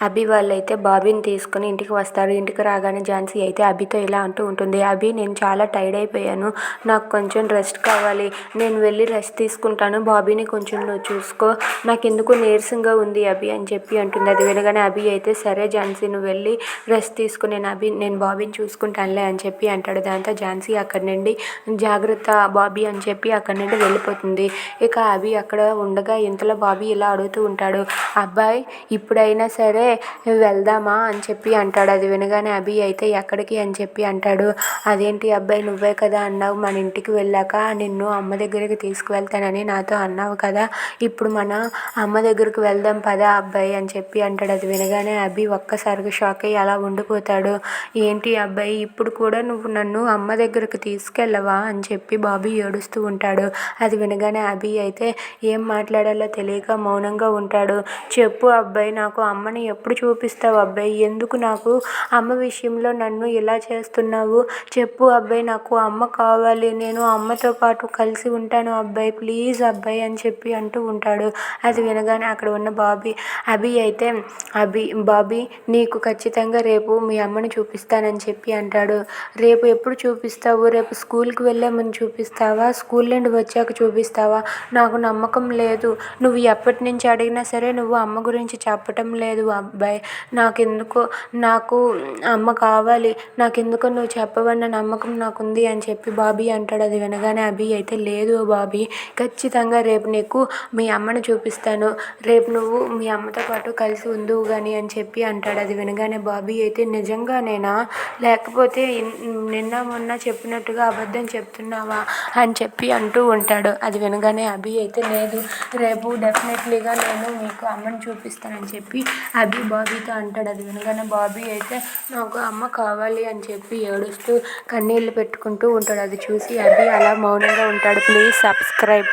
అభి వాళ్ళైతే బాబీని తీసుకుని ఇంటికి వస్తారు. ఇంటికి రాగానే ఝాన్సీ అయితే అభితో ఇలా అంటూ ఉంటుంది, అభి నేను చాలా టైర్డ్ అయిపోయాను, నాకు కొంచెం రెస్ట్ కావాలి, నేను వెళ్ళి రెస్ట్ తీసుకుంటాను, బాబీని కొంచెం నువ్వు చూసుకో, నాకెందుకు నీరసంగా ఉంది అభి అని చెప్పి అంటుంది. అది వినగానే అభి అయితే సరే ఝాన్సీ నువ్వు వెళ్ళి రెస్ట్ తీసుకుని నేను బాబీని చూసుకుంటానులే అని చెప్పి అంటాడు. దాంతో ఝాన్సీ అక్కడి నుండి జాగ్రత్త బాబీ అని చెప్పి అక్కడి నుండి వెళ్ళిపోతుంది. ఇక అభి అక్కడ ఉండగా ఇంతలో బాబీ ఇలా అడుగుతూ ఉంటాడు, అబ్బాయి ఇప్పుడైనా సరే వెళ్దామా అని చెప్పి అంటాడు. అది వినగానే అభి అయితే ఎక్కడికి అని చెప్పి అంటాడు. అదేంటి అబ్బాయి నువ్వే కదా అన్నావు మన ఇంటికి వెళ్ళాక నిన్ను అమ్మ దగ్గరికి తీసుకువెళ్తానని నాతో అన్నావు కదా, ఇప్పుడు మన అమ్మ దగ్గరికి వెళ్దాం పదా అబ్బాయి అని చెప్పి అంటాడు. అది వినగానే అభి ఒక్కసారిగా షాక్ అయ్యి అలా ఉండిపోతాడు. ఏంటి అబ్బాయి ఇప్పుడు కూడా నువ్వు నన్ను అమ్మ దగ్గరికి తీసుకెళ్ళవా అని చెప్పి బాబీ ఏడుస్తూ ఉంటాడు. అది వినగానే అభి అయితే ఏం మాట్లాడాలో తెలియక మౌనంగా ఉంటాడు. చెప్పు అబ్బాయి నాకు అమ్మని ఎప్పుడు చూపిస్తావు అబ్బాయి, ఎందుకు నాకు అమ్మ విషయంలో నన్ను ఇలా చేస్తున్నావు, చెప్పు అబ్బాయి నాకు అమ్మ కావాలి, నేను అమ్మతో పాటు కలిసి ఉంటాను అబ్బాయి, ప్లీజ్ అబ్బాయి అని చెప్పి అంటూ ఉంటాడు. అది వినగానే అక్కడ ఉన్న అభి అయితే బాబీ నీకు ఖచ్చితంగా రేపు మీ అమ్మని చూపిస్తానని చెప్పి అంటాడు. రేపు ఎప్పుడు చూపిస్తావు, రేపు స్కూల్కి వెళ్ళే ముందు చూపిస్తావా, స్కూల్ నుండి వచ్చాక చూపిస్తావా, నాకు నమ్మకం లేదు, నువ్వు ఎప్పటి నుంచి అడిగినా సరే నువ్వు అమ్మ గురించి చెప్పటం లేదు అబ్బాయి, నాకు అమ్మ కావాలి, నాకెందుకో నువ్వు చెప్పవన్న నమ్మకం నాకుంది అని చెప్పి బాబీ అంటాడు. అది వినగానే అభి అయితే లేదు బాబీ, ఖచ్చితంగా రేపు నీకు మీ అమ్మని చూపిస్తాను, రేపు నువ్వు మీ అమ్మతో పాటు కలిసి ఉందువు కానీ అని చెప్పి అంటాడు. అది వినగానే బాబీ అయితే నిజంగానేనా, లేకపోతే నిన్న మొన్న చెప్పినట్టుగా అబద్ధం చెప్తున్నావా అని చెప్పి అంటూ ఉంటాడు. అది వినగానే అభి అయితే లేదు రేపు డెఫినెట్లీగా నేను మీకు అమ్మని చూపిస్తానని చెప్పి అభి బాబీతో అంటాడు. అది వినగానే బాబీ అయితే నాకు అమ్మ కావాలి అని చెప్పి ఏడుస్తూ కన్నీళ్ళు పెట్టుకుంటూ ఉంటాడు. అది చూసి అభి అలా మౌనంగా ఉంటాడు. Please subscribe.